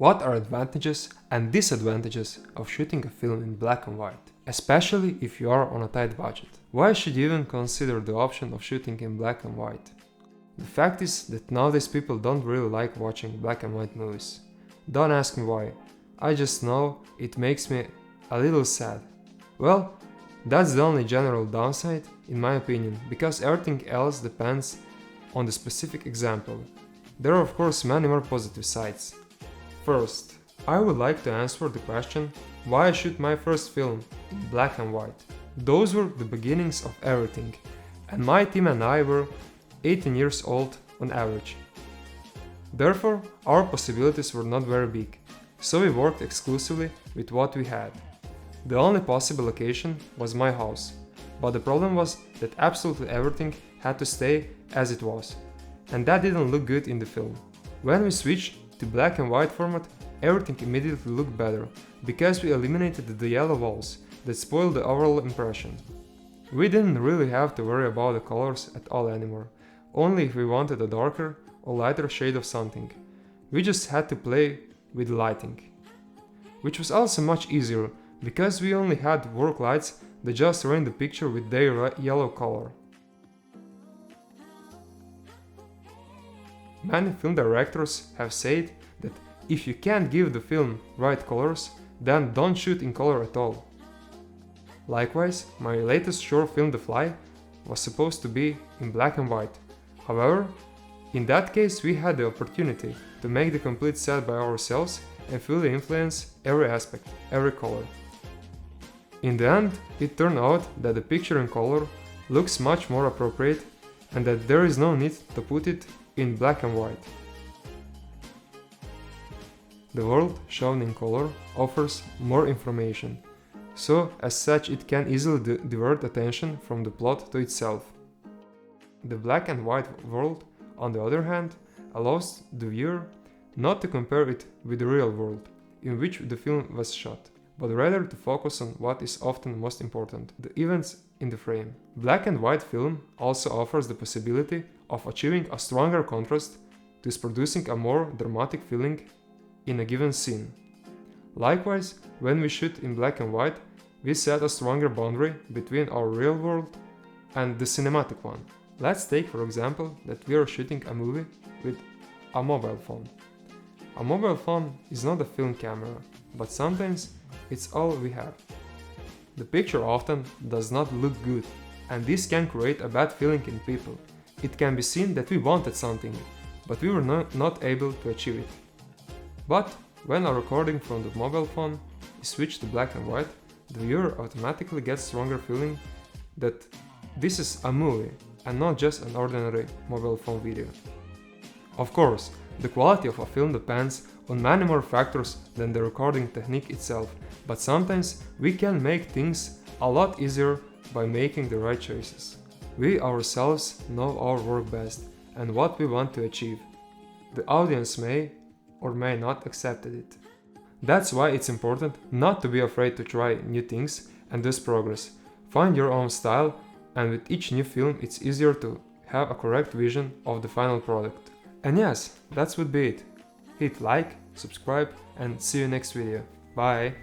What are advantages and disadvantages of shooting a film in black and white, especially if you are on a tight budget? Why should you even consider the option of shooting in black and white? The fact is that nowadays people don't really like watching black and white movies. Don't ask me why, I just know it makes me a little sad. Well, that's the only general downside, in my opinion, because everything else depends on the specific example. There are of course many more positive sides. First, I would like to answer the question why I shoot my first film in black and white. Those were the beginnings of everything, and my team and I were 18 years old on average. Therefore, our possibilities were not very big, so we worked exclusively with what we had. The only possible location was my house, but the problem was that absolutely everything had to stay as it was, and that didn't look good in the film. When we switched to black and white format, everything immediately looked better, because we eliminated the yellow walls that spoiled the overall impression. We didn't really have to worry about the colors at all anymore, only if we wanted a darker or lighter shade of something. We just had to play with lighting. Which was also much easier, because we only had work lights that just ran the picture with their yellow color. Many film directors have said that if you can't give the film right colors, then don't shoot in color at all. Likewise, my latest short film The Fly was supposed to be in black and white. However, in that case we had the opportunity to make the complete set by ourselves and fully influence every aspect, every color. In the end, it turned out that the picture in color looks much more appropriate and that there is no need to put it in black and white. The world shown in color offers more information, so as such it can easily divert attention from the plot to itself. The black and white world, on the other hand, allows the viewer not to compare it with the real world in which the film was shot, but rather to focus on what is often most important, the events in the frame. Black and white film also offers the possibility of achieving a stronger contrast, thus producing a more dramatic feeling in a given scene. Likewise, when we shoot in black and white, we set a stronger boundary between our real world and the cinematic one. Let's take for example that we are shooting a movie with a mobile phone. A mobile phone is not a film camera, but sometimes it's all we have. The picture often does not look good, and this can create a bad feeling in people. It can be seen that we wanted something, but we were not able to achieve it. But when a recording from the mobile phone is switched to black and white, the viewer automatically gets stronger feeling that this is a movie and not just an ordinary mobile phone video. Of course, the quality of a film depends on many more factors than the recording technique itself, but sometimes we can make things a lot easier by making the right choices. We ourselves know our work best and what we want to achieve. The audience may or may not accept it. That's why it's important not to be afraid to try new things and thus progress. Find your own style, and with each new film it's easier to have a correct vision of the final product. And yes, that would be it. Hit like, subscribe, and see you next video. Bye!